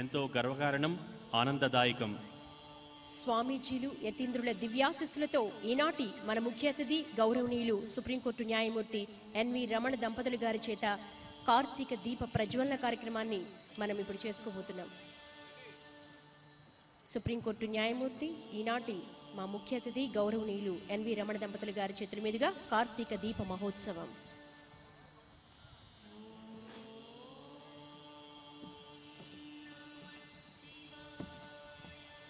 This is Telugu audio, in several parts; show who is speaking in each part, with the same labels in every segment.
Speaker 1: ఎంతో గర్వకారణం, ఆనందదాయకం.
Speaker 2: స్వామీజీలు యతీంద్రుల దివ్యాశిస్సులతో ఈనాటి మన ముఖ్య అతిథి గౌరవనీయులు సుప్రీంకోర్టు న్యాయమూర్తి ఎన్వి రమణ దంపతులు గారి చేత కార్తీక దీప ప్రజ్వలన కార్యక్రమాన్ని మనం ఇప్పుడు చేసుకోబోతున్నాం. సుప్రీంకోర్టు న్యాయమూర్తి ఈనాటి మా ముఖ్య అతిథి గౌరవనీయులు ఎన్వి రమణ దంపతులు గారి చేతుల మీదుగా కార్తీక దీప మహోత్సవం.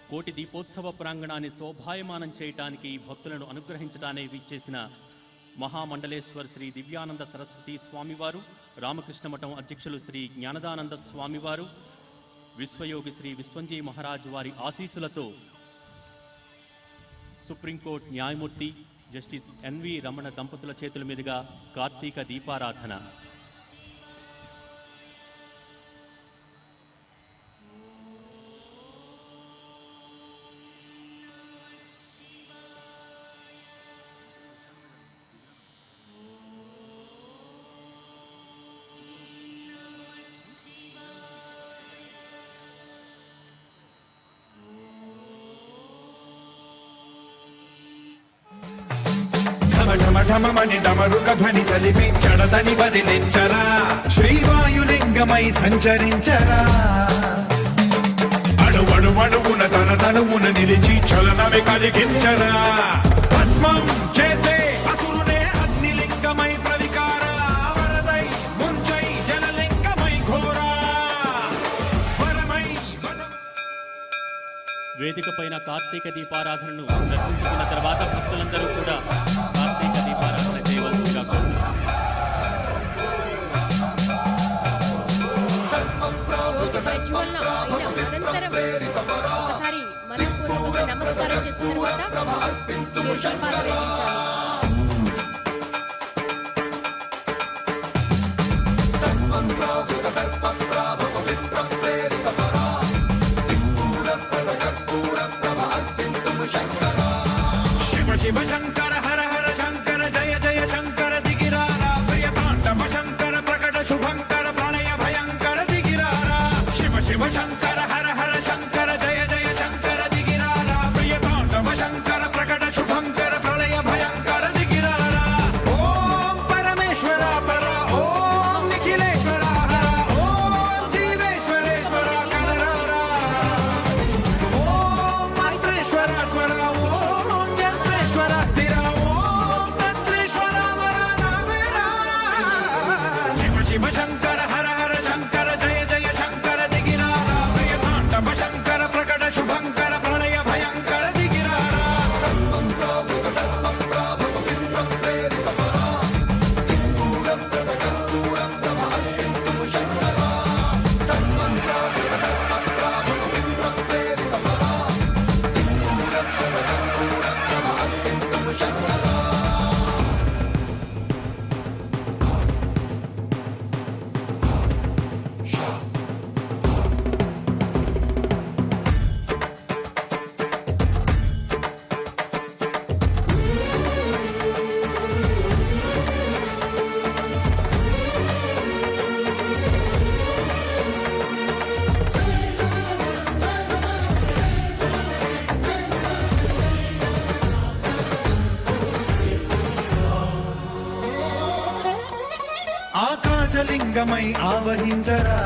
Speaker 1: కోటి దీపోత్సవ ప్రాంగణాన్ని శోభాయమానం చేయటానికి, భక్తులను అనుగ్రహించడానికి విచ్చేసిన మహామండలేశ్వర్ శ్రీ దివ్యానంద సరస్వతి స్వామివారు, రామకృష్ణ మఠం అధ్యక్షులు శ్రీ జ్ఞానదానంద స్వామివారు, విశ్వయోగి శ్రీ విశ్వంజీ మహారాజు వారి ఆశీస్సులతో సుప్రీంకోర్టు న్యాయమూర్తి జస్టిస్ ఎన్వి రమణ దంపతుల చేతుల మీదుగా కార్తీక దీపారాధన.
Speaker 3: ఢమఢమని డమరుక ధ్వని సలిపి చడదని బదిలించరా, శ్రీవాయులింగమై సంచరించరా, అడువడువడువున తన తనువున నిలిచి చలనమే కలిగించరా, భస్మం చేసే అసురునే అగ్నిలింగమై ప్రవికార, వరదై ముంచై జలలింగమై ఘోరా, వరమై
Speaker 1: వేదిక పైన కార్తీక దీపారాధనను దర్శించుకున్న తర్వాత భక్తులందరూ కూడా కార్తీక దీపారాధన చేయవలసిందిగా కోరుతున్నారు.
Speaker 2: అనంతరం ఒకసారి మనపూర్వకంగా నమస్కారం చేసిన తర్వాత మీరు దీపాలు వెలిగించాలి.
Speaker 3: శివ శంకర హర హర శంకర జయ జయ శంకర దిగిరారా, ప్రియతాండవ శంకర ప్రకట శుభంకర ప్రళయ భయంకర దిగిరారా, శివ శివ శంకర హర హర శంకర జయ జయ శంకర దిగిరారా, ప్రియతాండవ శంకర ప్రకట శుభంకర ప్రళయ భయంకర దిగిరారా, ఓం పరమేశ్వర పర, ఓం నిఖిలేశ్వర హర, ఓం జీవేశ్వరేశ్వర కరరారా, ఓం మైత్రేశ్వర స్వర, ఓం యంత్రేశ్వర స్థిర, ఓం తంత్రేశ్వర వరనామేరా, శివ శివ శంకర హర హర శంకర జయ జయ శంకర దిగిరారా, ప్రియతాండవ శంకర ప్రకట శుభంకర ప్రళయ భయంకర దిగిరారా, ఆకాశలింగమై ఆవహించరా,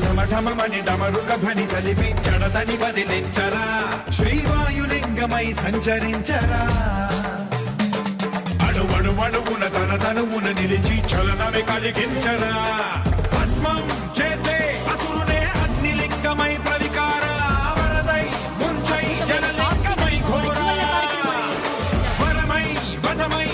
Speaker 3: ఢమఢమని డమరుక ధ్వని సలిపి చడదని బదిలించరా, శ్రీవాయులింగమై సంచరించరా, అడువడువడువున తన తనువున నిలిచి చలనమే కలిగించరా, భస్మం చేసే అసురునే అగ్నిలింగమై ప్రవికార, వరదై ముంచై జలలింగమై ఘోరా, వరమై వసమై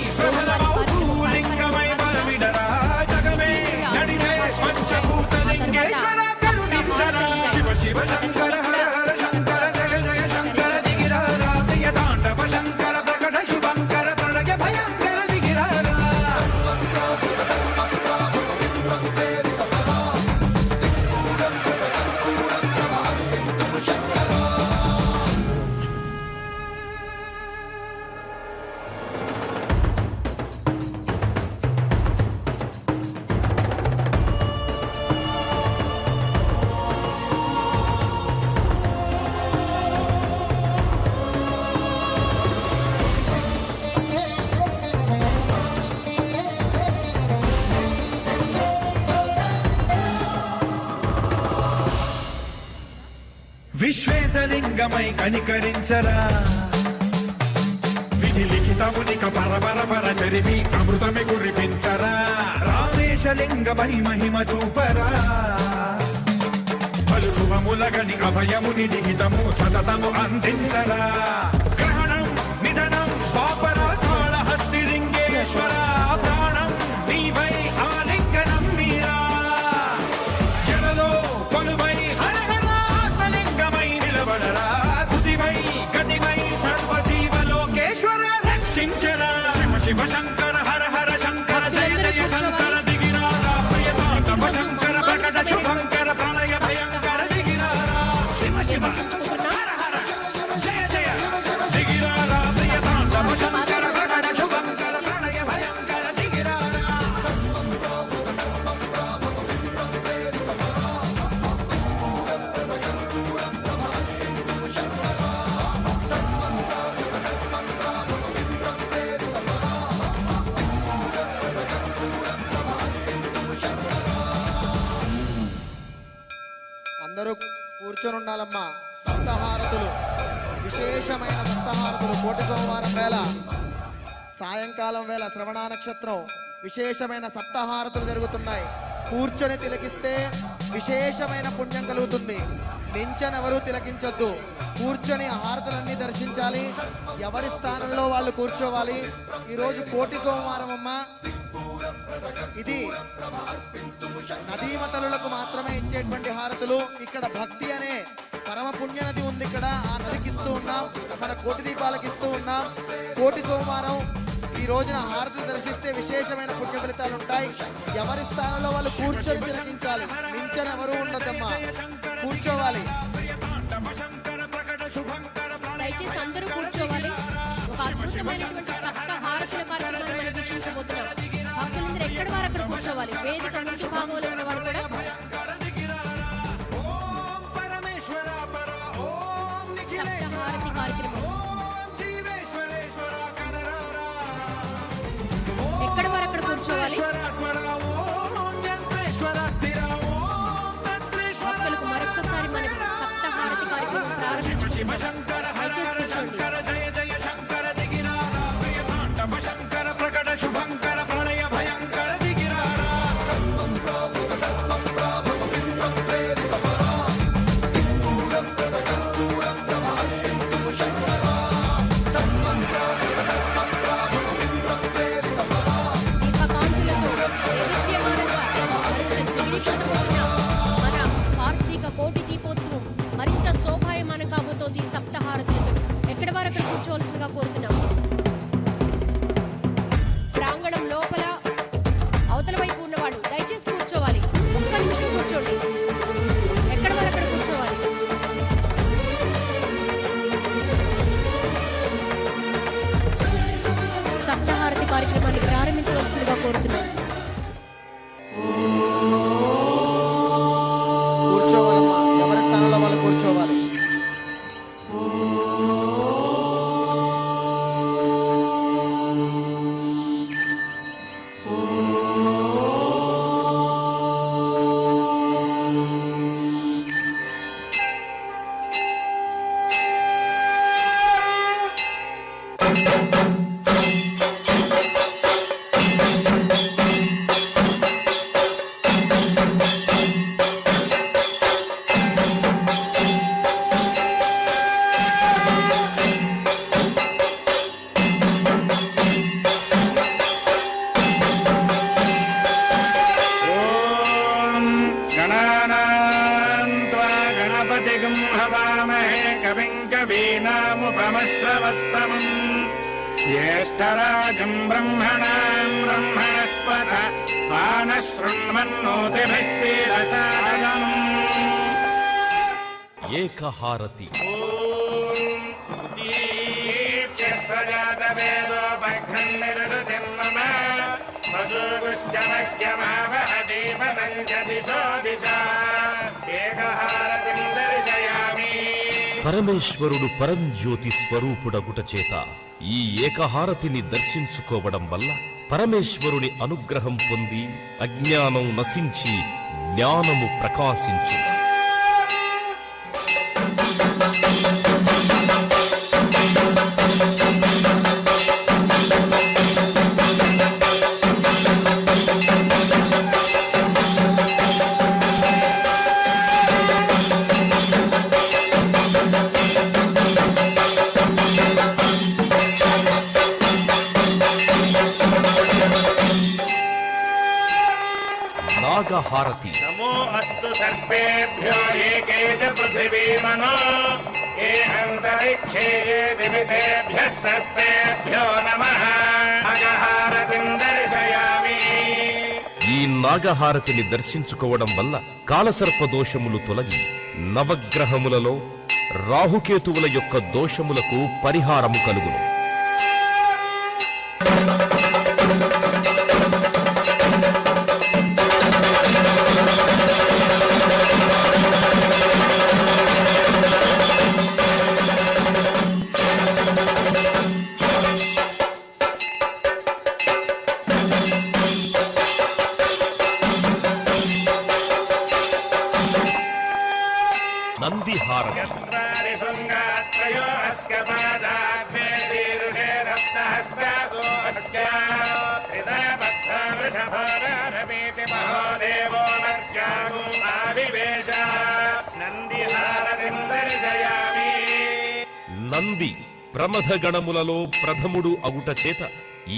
Speaker 3: లింగమై బలమిడరా, జగమే నడిరే పంచభూత లింగేశ్వర కరుణించరా, శివ శివ శంకర హర హర శంకర జయ జయ శంకర దిగిరారా, ప్రియతాండవ శంకర ప్రకట శుభంకర ప్రళయ భయంకర దిగిరారా, విశ్వేశలింగమై కనికరించరా విధి లిఖితమునిక పరపర చరిమి అమృతమి కురిపించరా రామేశలింగమై మహిమ చూపరా పలు శుభములగని అభయముని లిఖితము సతతము అందించరా గ్రహణం నిధనం పాపరాకాళ హస్తిలింగేశ్వర ప్రాణం నీవై ఆలింగనం మీరా జలలో కొలువై హరహరాత్మలింగమై నిలబడరా తుదివై గతివై సర్వజీవలోకేశ్వర రక్షించరా శివ శివ శంకర హర హర శంకర జయ జయ శంకర దిగిరారా ప్రియతాతమ శంకర ప్రకట శుభంకర ప్రళయ భయంకర దిగిరారా శివ శివ హర హర జయ జయ దిగిరారా ప్రియతాతమ శంకర ప్రకట శుభంకర ప్రళయ భయంకర దిగిరారా
Speaker 4: అందరూ కూర్చొని ఉండాలమ్మా. సప్తహారతులు, విశేషమైన సప్తహారతులు. కోటి సోమవారం వేళ, సాయంకాలం వేళ శ్రవణ నక్షత్రం, విశేషమైన సప్తహారతులు జరుగుతున్నాయి. కూర్చొని తిలకిస్తే విశేషమైన పుణ్యం కలుగుతుంది. నించనెవరూ తిలకించొద్దు. కూర్చొని హారతులన్నీ దర్శించాలి. ఎవరి స్థానంలో వాళ్ళు కూర్చోవాలి. ఈరోజు కోటి సోమవారం అమ్మ. ఇది నదీమతలులకు మాత్రమే ఇచ్చేటువంటి హారతులు. ఇక్కడ భక్తి అనే పరమ పుణ్య నది ఉంది. ఇక్కడ ఆ నదికి ఇస్తూ ఉన్నాం, మన కోటి దీపాలకు ఇస్తూ ఉన్నాం. కోటి సోమవారం ఈ రోజున హారతి దర్శిస్తే విశేషమైన పుణ్య ఫలితాలు ఉంటాయి. ఎవరి స్థానంలో వాళ్ళు కూర్చొని తిలకించాలి. నించని ఎవరు ఉండదమ్మా, కూర్చోవాలి.
Speaker 2: దయచేసి అందరూ కూర్చోవాలి. ఒక అద్భుతమైనటువంటి సప్త హారతుల కార్యక్రమాన్ని మనం వీక్షించబోతున్నాం. భక్తులందరూ ఎక్కడి వారు అక్కడ కూర్చోవాలి. వేదిక ముందు భాగంలో ఉన్న వాళ్ళు కూడా సప్త హారతి కార్యక్రమం ఎక్కడి వారు అక్కడ కూర్చోవాలి. భక్తులకు మరొక్కసారి మనం సప్త హారతి కార్యక్రమం ప్రారంభించుకుంటున్నాం. దయచేసి కూర్చోండి.
Speaker 3: శంకర ప్రకట శుభంకర ప్రళయ భయంకర దిగిరారా
Speaker 2: దీపకాంతులతో దేదీప్యమానంగా మరింత త్రివిధీకృతమవుతున్న మన కార్తీక కోటి దీపోత్సవం మరింత శోభాయమానం కాబోతోంది. సప్తహారతులతో ఎక్కడి వారు అక్కడ కూర్చోవలసిందిగా కోరుతున్నాం. ప్రాంగణం లోపల అవతల వైపు ఉన్నవాడు దయచేసి కూర్చోవాలి. ఒక్క నిమిషం కూర్చోండి. ఎక్కడ వారు అక్కడ కూర్చోవాలి. సప్తహారతి కార్యక్రమాన్ని ప్రారంభించవలసిందిగా కోరుతున్నాం.
Speaker 4: కూర్చోవాలమ్మా. ఎవరి స్థానంలో వాళ్ళు కూర్చోవాలి.
Speaker 3: कवीनामुपमश्रवस्तमम् ज्येष्ठराजं ब्रह्मणां ब्रह्मणस्पत वानशृण्वन्नोतिभिः सीदसादनम्
Speaker 5: ఏకహారతి. పరమేశ్వరుడు పరంజ్యోతి స్వరూపుడగుట చేత ఈ ఏకహారతిని దర్శించుకోవడం వల్ల పరమేశ్వరుని అనుగ్రహం పొంది అజ్ఞానం నశించి జ్ఞానము ప్రకాశించు. హారతి.
Speaker 3: నమో అస్తు సర్పేభ్యో ఏకే చ పృథివీమనో ఏ అంతరిక్షే దివితేభ్యః సర్పేభ్యో నమః. నాగహారతిం దర్శయామి.
Speaker 5: ఈ నాగహారతిని దర్శించుకోవడం వల్ల కాలసర్ప దోషములు తొలగి నవగ్రహములలో రాహుకేతువుల యొక్క దోషములకు పరిహారము కలుగును. నంది హారతి.
Speaker 3: చత్వారి శృంగాత్రయో అస్క పాదాగ్నే శీర్షే సప్తహస్తాదో అస్క హృదయబద్ధ వృషభారభీతి మహోదేవో మర్యాగో ఆవివేశ. నందిహారతిం దర్శయామి.
Speaker 5: నంది ప్రమథ గణములలో ప్రథముడు అగుట చేత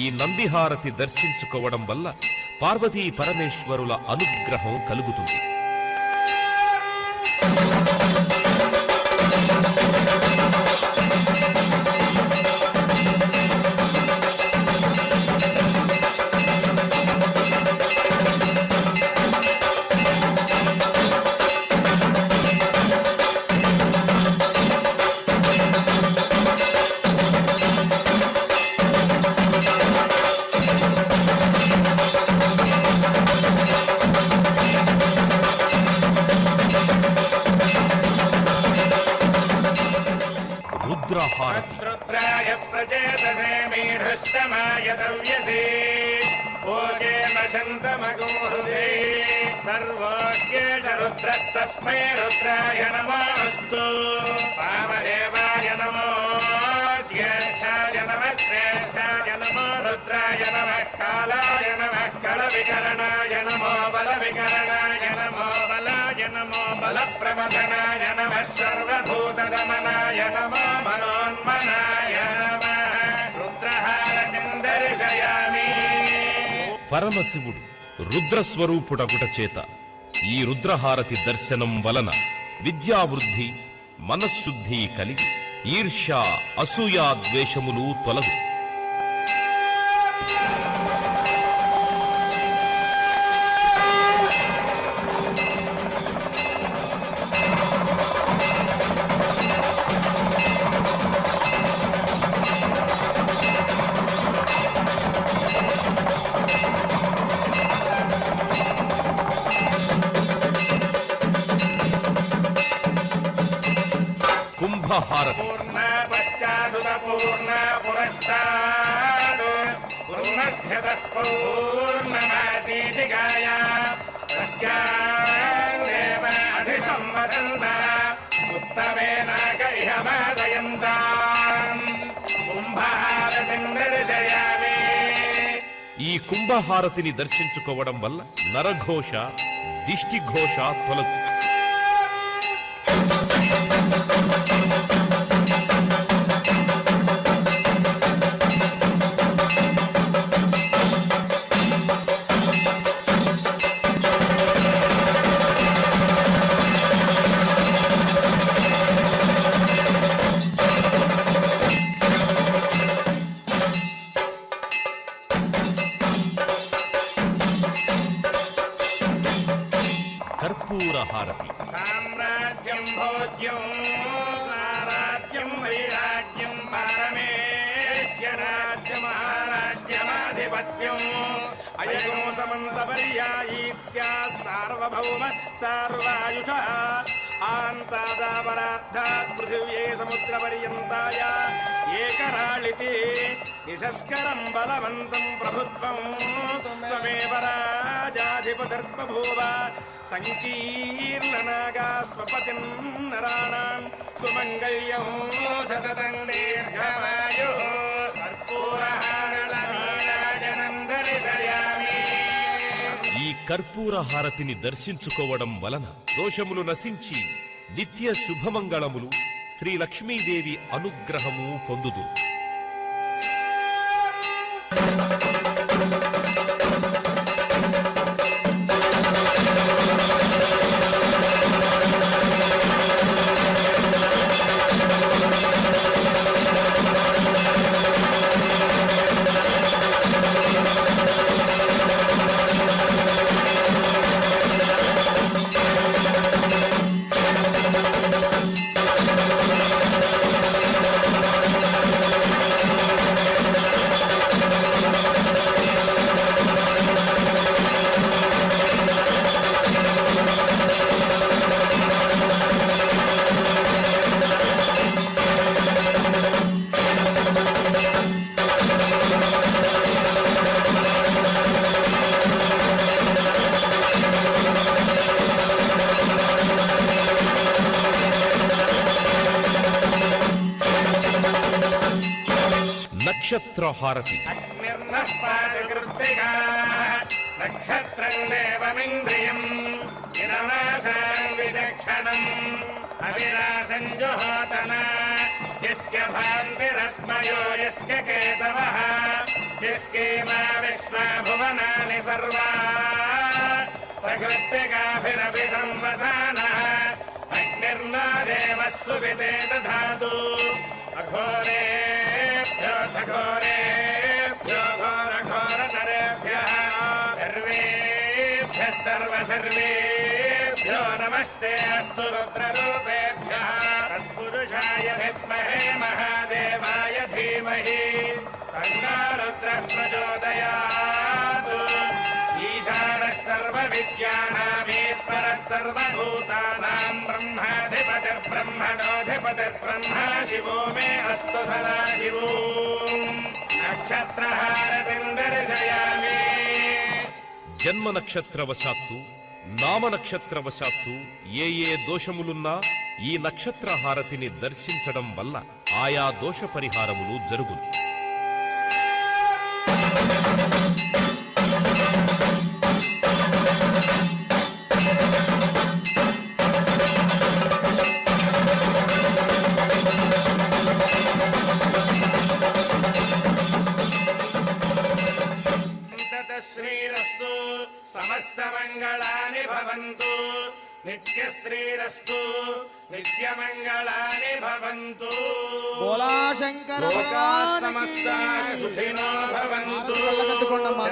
Speaker 5: ఈ నందిహారతి దర్శించుకోవడం వల్ల పార్వతీ పరమేశ్వరుల అనుగ్రహం కలుగుతుంది. రుద్రహారతి.
Speaker 3: రుద్రాయ ప్రచేతసే మీఢుష్టమాయ దవ్యసే ఓకే వసంతమగోహృదే సర్వోగ్యే చ రుద్రస్తస్మై రుద్రాయ నమోస్తు. వామదేవాయ నమో జ్యేష్ఠాయ నమః శ్రేష్ఠాయ నమో రుద్రాయ నమః కాలాయ నమః కళవికరణాయ నమో బలవికరణాయ నమో బలాయ నమో బలప్రమథనాయ నమః సర్వభూతదమనాయ నమో మనోన్మనాయ నమః. రుద్రహారతిం దర్శయామి.
Speaker 5: పరమశివుడు రుద్రస్వరూపుడగుట చేత ఈ రుద్రహారతి దర్శనం వలన విద్యావృద్ధి మనశ్శుద్ధి కలిగి ఈర్ష్య అసూయా ద్వేషములు తొలగు. కుంభహారతి.
Speaker 3: పూర్ణ పశ్చాదుత పూర్ణ పురస్తాద్ పూర్ణధ్యతః పూర్ణమాసీతికాయ తస్యాదేవ అధిసంవసంత ఉత్తమేన కైహమాదయంతాం. కుంభహారతిం దర్శయామి.
Speaker 5: ఈ కుంభహారతిని దర్శించుకోవడం వల్ల నరఘోష దిష్టిఘోష తొలగు. కర్పూరహారతి.
Speaker 3: సామ్రాజ్యం భోజ్యం సారాజ్యం వైరాజ్యం పారమేష్యరాజ్యం మహారాజ్యమాధిపత్యం అయగో సమంతపర్యాయీత్ స్యాత్ సార్వభౌమ సార్వాయుష ఆంతాదాపరార్థాత్ పృథివ్యే సముద్రపర్యంతాయ ఏకరాళితి నిశస్కరం బలవంతం ప్రభుత్వం త్వమేవ రాజాధిపతిర్బభూవ. సంకీర్ణనాగా స్వపతిం నరాణాం సుమంగళ్యం సతతం దీర్ఘమాయుః. కర్పూరహారళనీరాజనం దర్శయామి.
Speaker 5: ఈ కర్పూర హారతిని దర్శించుకోవడం వలన దోషములు నశించి నిత్య శుభమంగళములు శ్రీ లక్ష్మీదేవి అనుగ్రహము పొందుదు. నక్షత్ర హారతి.
Speaker 3: నక్షత్రం దేవమింద్రియం ఇనవాసాన్ విచక్షణం అవిరాసం జుహోతన యస్య భాంతిరస్మయో యస్య కేతవః యస్యేమా విశ్వా భువనాని సర్వా సకృత్తికాభిరపి సంవసానః అగ్నిర్నో దేవः సువితే దధాతు అఘోరేభ్యో ఘోరేభ్యో ఘోరఘోరతరేభ్యः సర్వేభ్యः సర్వసర్వేభ్యో నమస్తే అస్తు రుద్రరూపేభ్యः తత్పురుషాయ విద్మహే మహాదేవాయ ధీమహి తన్నో రుద్రః ప్రచోదయాత్ ఈశానः సర్వవిద్యానామీశ్వరः సర్వభూతానాం బ్రహ్మాధిపతిర్బ్రహ్మణోధిపతిర్బ్రహ్మ శివో మే అస్తు సదా శివో నక్షత్రహారతిం దర్శయామి.
Speaker 5: జన్మ నక్షత్రవశాత్తు నామ నక్షత్రవశాత్తు ఏ దోషములున్నా ఈ నక్షత్ర హారతిని దర్శించడం వల్ల ఆయా దోష పరిహారములు జరుగును.
Speaker 3: శ్రీరస్తు సమస్తమంగళాని భవంతు నిత్యశ్రీరస్తు నిత్యమంగళాని భవంతు.
Speaker 4: బోలా శంకర
Speaker 3: లోకా
Speaker 4: భగవానికి
Speaker 3: సమస్తా సుఖినో భవంతు.
Speaker 4: హారతులు వెళ్ళగట్టుకోండమ్మా.